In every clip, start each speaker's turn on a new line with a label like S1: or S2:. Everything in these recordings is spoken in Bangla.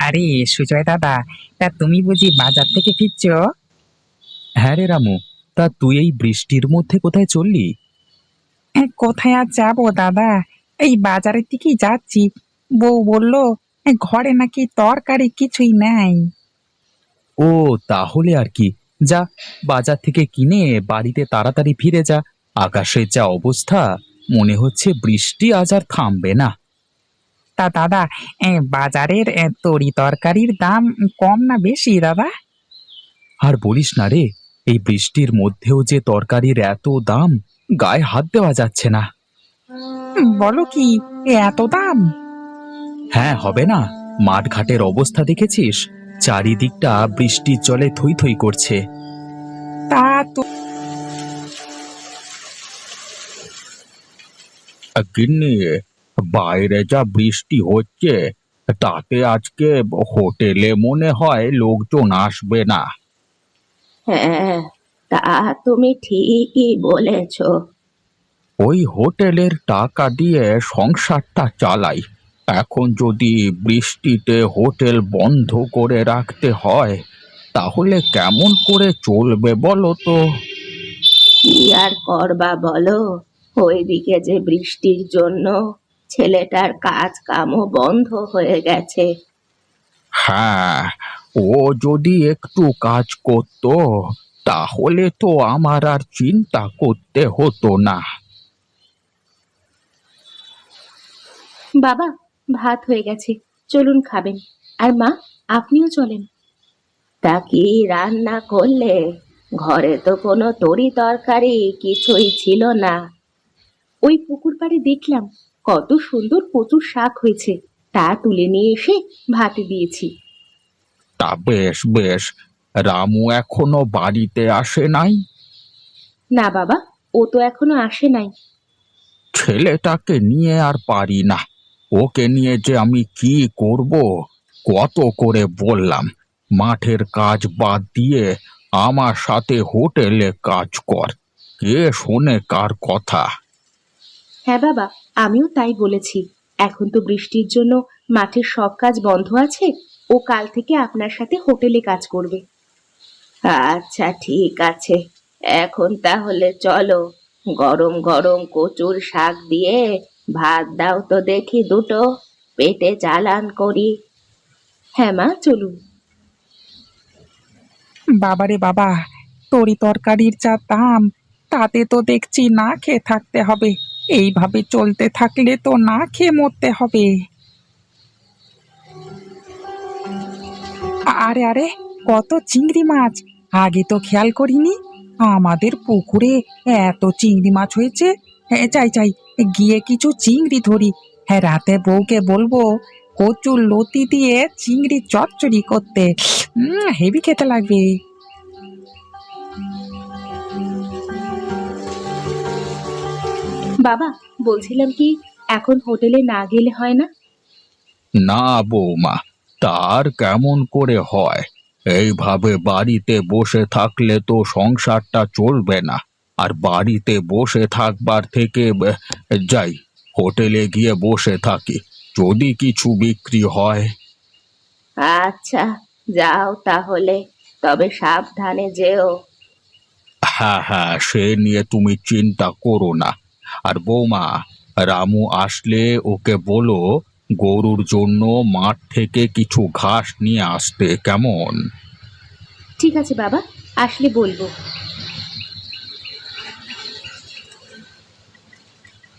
S1: আরে সুজয় দাদা, তা তুমি বুঝি বাজার থেকে ফিরছো?
S2: হ্যাঁ রে রামু, তা তুই এই বৃষ্টির মধ্যে কোথায় চললি?
S1: কোথায় আর যাবো দাদা, এই বাজারের দিকেই যাচ্ছি। বউ বললো ঘরে নাকি তরকারি কিছুই নাই।
S2: ও, তাহলে আর কি, যা বাজার থেকে কিনে বাড়িতে তাড়াতাড়ি ফিরে যা। আকাশের যা অবস্থা, মনে হচ্ছে বৃষ্টি আজ আর থামবে না।
S1: তা দাদা, বাজারের তরি তরকারির দাম কম না বেশি দাদা?
S2: আর বলিস না রে, এই বৃষ্টির মধ্যেও যে তরকারির এত দাম, গায়ে হাত দেওয়া যাচ্ছে না।
S1: বলো কি, এত দাম?
S2: হ্যাঁ, হবে না? মাঠঘাটের অবস্থা দেখেছিস? চারিদিকটা বৃষ্টির জলে থই থই করছে।
S1: তা তো।
S2: গিন্নি, বাইরে যা বৃষ্টি হচ্ছে, তাতে আজকে হোটেলে মনে হয় লোকজন আসবে না।
S3: হ্যাঁ, তা তুমি ঠিকই বলেছ।
S2: ওই হোটেলের টাকা দিয়ে সংসারটা চালাই। এখন যদি বৃষ্টিতে হোটেল বন্ধ করে রাখতে হয়, তাহলে কেমন করে চলবে বলো তো?
S3: কি আর করবা বলো, ওইদিকে যে বৃষ্টির জন্য ছেলেটার কাজ কামও বন্ধ হয়ে গেছে।
S2: হ্যাঁ, ও যদি একটু কাজ করতো, তাহলে তো আমার আর চিন্তা করতে হতো না।
S3: বাবা, ভাত হয়ে গেছে, চলুন খাবেন। আর মা, আপনিও চলেন। তা কি রান্না করলে? ঘরে তো কোনো তরি তরকারি কিছুই ছিল না। ওই পুকুর পাড়ে দেখলাম কত সুন্দর কচুর শাক হয়েছে, তা তুলে নিয়ে এসে ভাতে দিয়েছি।
S2: তা বেশ বেশ, রামু এখনো বাড়িতে আসে নাই?
S3: না বাবা, ও তো এখনো আসে নাই।
S2: ছেলেটাকে নিয়ে আর পারি না। ওকে নিয়ে যে আমি কি করব, কত করে বললাম মাঠের কাজ বাদ দিয়ে আমার সাথে হোটেলে কাজ কর। কে শোনে কার কথা?
S3: হ্যাঁ বাবা, আমিও তাই বলেছি। এখন তো বৃষ্টির জন্য মাঠের সব কাজ বন্ধ আছে, ও কাল থেকে আপনার সাথে হোটেলে কাজ করবে। আচ্ছা ঠিক আছে, এখন তাহলে চলো, গরম গরম কচুর শাক দিয়ে ভাত দাও তো দেখি দুটো, পেটে চালান করি। হ্যাঁ মা, চলুন।
S1: বাবারে বাবা, তরি তরকারির যা দাম, তাতে তো দেখছি না খেয়ে থাকতে হবে। এইভাবে চলতে থাকলে তো না খেয়ে মরতে হবে। আরে আরে, কত চিংড়ি মাছ! আগে তো খেয়াল করিনি। আমাদের পুকুরে এত চিংড়ি মাছ হয়েছে। চাই চাই, গিয়ে কিছু চিংড়ি ধরি। হ্যাঁ, রাতে বউকে বলবো কচুর লতি দিয়ে চিংড়ি চচ্চড়ি করতে। হেভি খেতে লাগবে।
S3: বাবা, বলছিলাম কি, এখন হোটেলে না গেলে হয় না?
S2: না বৌমা, তার কেমন করে হয়? এইভাবে বাড়িতে বসে থাকলে তো সংসারটা চলবে না। আর বাড়িতে বসে থাকবার থেকে যাই, হোটেলে গিয়ে বসে থাকি, যদি কিছু বিক্রি হয়।
S3: আচ্ছা, যাও তাহলে, তবে সাবধানে যেও।
S2: হ্যাঁ হ্যাঁ, সে নিয়ে তুমি চিন্তা করো না। আর বৌমা, রামু আসলে ওকে বলো গরুর জন্য মাঠ থেকে কিছু ঘাস নিয়ে আসতে, কেমন?
S3: ঠিক আছে বাবা, আসলে বলবো।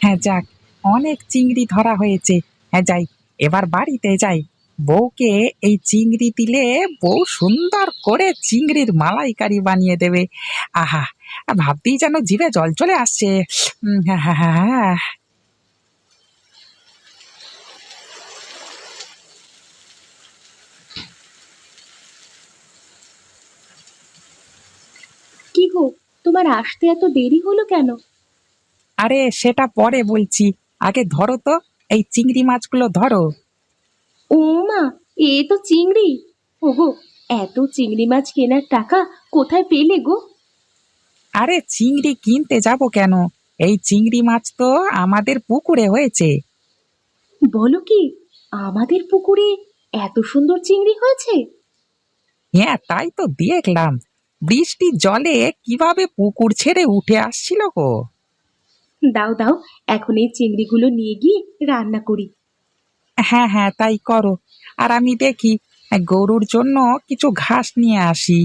S1: হ্যাঁ যাক, অনেক চিংড়ি ধরা হয়েছে। হ্যাঁ যাই, এবার বাড়িতে যাই। বউকে এই চিংড়ি দিলে বউ সুন্দর করে চিংড়ির মালাইকারি বানিয়ে দেবে। আহা, ভাবতেই যেন জিভে জল চলে আসছে। হ্যাঁ হ্যাঁ হ্যাঁ হ্যাঁ।
S3: কি গো, তোমার আসতে এত দেরি হলো কেন?
S1: আরে সেটা পরে বলছি, আগে ধরো তো, এই চিংড়ি মাছগুলো ধরো।
S3: ও মা, এ তো চিংড়ি! ওগো, এত চিংড়ি মাছ কেনার টাকা কোথায় পেলে গো?
S1: আরে চিংড়ি কিনতে যাব কেন? এই চিংড়ি মাছ তো আমাদের পুকুরে হয়েছে।
S3: বলো কি, আমাদের পুকুরে এত সুন্দর চিংড়ি হয়েছে।
S1: হ্যাঁ, তাই তো দেখলাম। বৃষ্টির জলে কিভাবে পুকুর ছেড়ে উঠে আসছিল গো।
S3: দাও দাও, এখন এই চিংড়িগুলো নিয়ে গিয়ে রান্না করি।
S1: হ্যাঁ হ্যাঁ, তাই করো। আর আমি দেখি গরুর জন্য কিছু ঘাস নিয়ে আসি।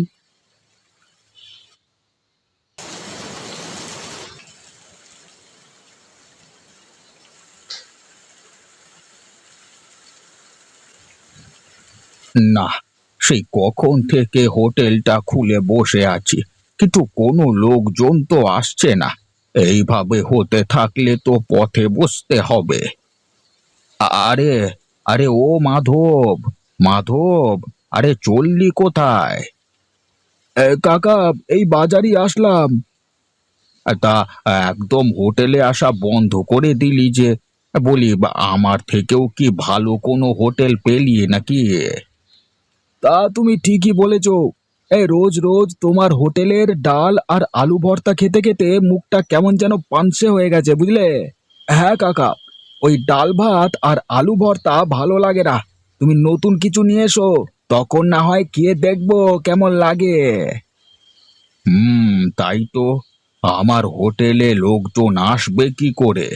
S2: না, সেই কখন থেকে হোটেলটা খুলে বসে আছি, কিন্তু কোনো লোকজন তো আসছে না। এইভাবে হতে থাকলে তো পথে বসতে হবে। আরে, আরে ও মাধব, মাধব, আরে চললি কোথায়? কাকা, এই বাজারই আসলাম। তা একদম হোটেলে আসা বন্ধ করে দিলি যে? বলি আমার থেকেও কি ভালো কোনো হোটেল পেলি নাকি? তা তুমি ঠিকই বলেছ। এই রোজ রোজ তোমার হোটেলের ডাল আর আলু ভর্তা খেতে খেতে মুখটা কেমন যেন পানসে হয়ে গেছে, বুঝলে? হ্যাঁ কাকা, ওই ডাল ভাত আর আলু ভর্তা ভালো লাগে না। তুমি নতুন কিছু নিয়ে এসো, তখন না হয় খেয়ে দেখবো কেমন লাগে। তাই তো। আমার হোটেলে লোকজন আসবে কি করে?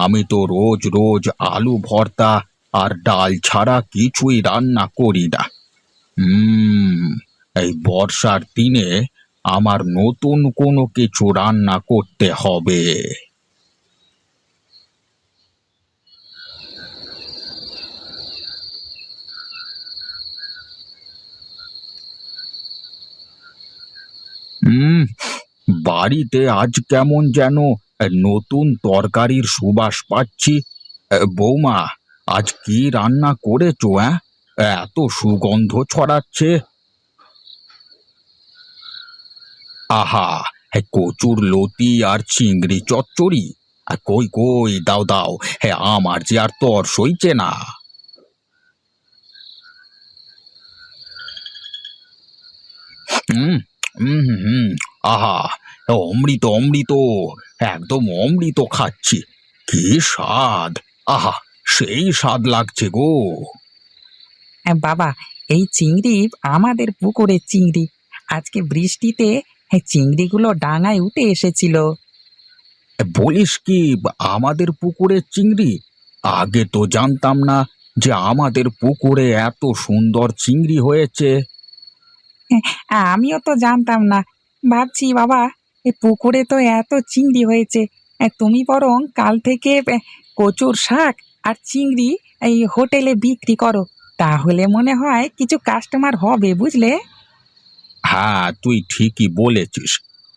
S2: আমি তো রোজ রোজ আলু ভর্তা আর ডাল ছাড়া কিছুই রান্না করি না। হুম এই বর্ষার দিনে আমার নতুন কোনো কিছু রান্না করতে হবে। হুম বাড়িতে আজ কেমন যেন নতুন তরকারির সুবাস পাচ্ছি। বৌমা, আজ কি রান্না করেছো? এত সুগন্ধ ছড়াচ্ছে। আহা, কচুর লতি আর চিংড়ি চচ্চড়ি। কই কই, দাও দাও। হ্যাঁ, আমার যে আর তর সইছে না। হুম হুম হুম হুম, আহা, অমৃত অমৃত, একদম অমৃত খাচ্ছি। কি স্বাদ! আহা, সেই স্বাদ লাগছে গো।
S1: বাবা, এই চিংড়ি আমাদের পুকুরের চিংড়ি। আজকে বৃষ্টিতে চিংড়িগুলো ডাঙায় উঠে এসেছিল।
S2: বলিস কি, আমাদের পুকুরের চিংড়ি? আগে তো জানতাম না যে আমাদের পুকুরে এত সুন্দর চিংড়ি হয়েছে।
S1: আমিও তো জানতাম না। ভাবছি বাবা, এই পুকুরে তো এত চিংড়ি হয়েছে। তুমি বরং কাল থেকে কচুর শাক আর চিংড়ি এই হোটেলে বিক্রি করো। তাহলে মনে হয় কিছু কাস্টমার হবে, বুঝলে?
S2: হ্যাঁ, তুই ঠিকই বলেছিস।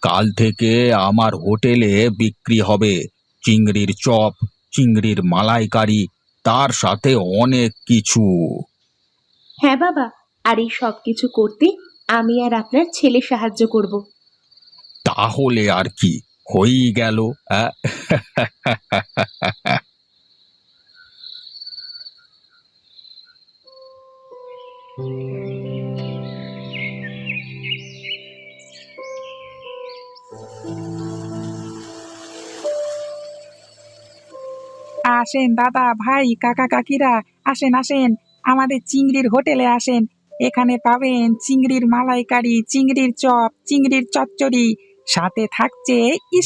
S2: কাল থেকে আমার হোটেলে বিক্রি হবে চিংড়ির চপ, চিংড়ির মালাইকারি, তার সাথে অনেক কিছু।
S3: হ্যাঁ বাবা, আর এই সব কিছু করতে আমি আর আপনার ছেলে সাহায্য করব।
S2: তাহলে আর কি, হয়েই গেল। আহ?
S1: আসেন দাদা, ভাই, কাকা কাকিরা, আসেন আসেন, আমাদের চিংড়ির হোটেলে আসেন। এখানে পাবেন চিংড়ির মালাইকারি, চিংড়ির চপ, চিংড়ির চচ্চড়ি, সাথে থাকছে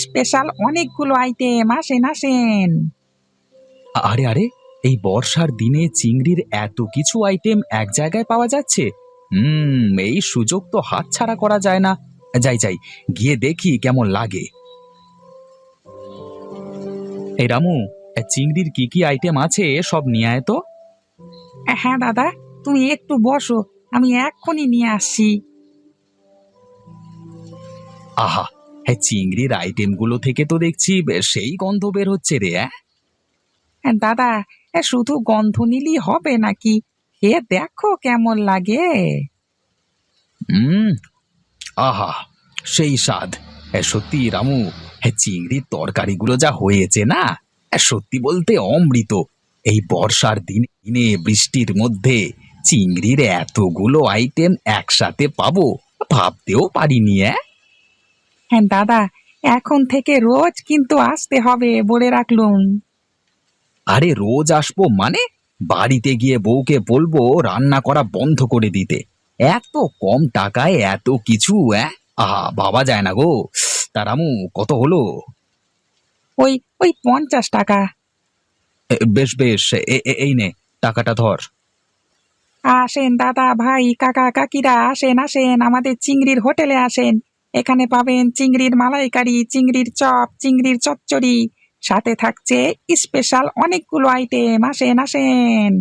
S1: স্পেশাল অনেকগুলো আইটেম। আসেন আসেন।
S4: আরে আরে, এই বর্ষার দিনে চিংড়ির এত কিছু আইটেম এক জায়গায় পাওয়া যাচ্ছে। এই সুযোগ তো হাতছাড়া করা যায় না। যাই যাই, গিয়ে দেখি কেমন লাগে। এই রামু, চিংড়ির কি কি আইটেম আছে সব নিয়ে আয় তো।
S1: হ্যাঁ দাদা, তুমি একটু বসো, আমি এক্ষুনি নিয়ে আসছি।
S4: আহা, হ্যাঁ, চিংড়ির আইটেমগুলো থেকে তো দেখছি সেই গন্ধ বের হচ্ছে রে।
S1: দাদা, শুধু গন্ধ নিলেই হবে নাকি? এ দেখো কেমন লাগে।
S4: হুম, আহা, সেই স্বাদ। সত্যি রামু, চিংড়ির তরকারিগুলো যা হয়েছে না, সত্যি বলতে অমৃত। এই বর্ষার দিনে দিনে বৃষ্টির মধ্যে চিংড়ির এতগুলো আইটেম একসাথে পাবো ভাবতেও পারিনি।
S1: হ্যাঁ দাদা, এখন থেকে রোজ কিন্তু আসতে হবে বলে রাখলুম।
S4: আরে রোজ আসবো মানে? বাড়িতে গিয়ে বউকে বলবো রান্না করা বন্ধ করে দিতে। এত কম টাকায় এত কিছু আহা ভাবা যায় না গো। তা রামু, কত হলো?
S1: ওই ওই 50 টাকা।
S4: বেশ বেশ, এই নে, টাকাটা ধর।
S1: আসেন দাদা ভাই কাকা কাকিরা, আসেন আসেন আমাদের চিংড়ির হোটেলে আসেন। এখানে পাবেন চিংড়ির মালাইকারি, চিংড়ির চপ, চিংড়ির চচ্চড়ি, সাথে থাকছে স্পেশাল অনেকগুলো আইটেম। আসেন আসেন।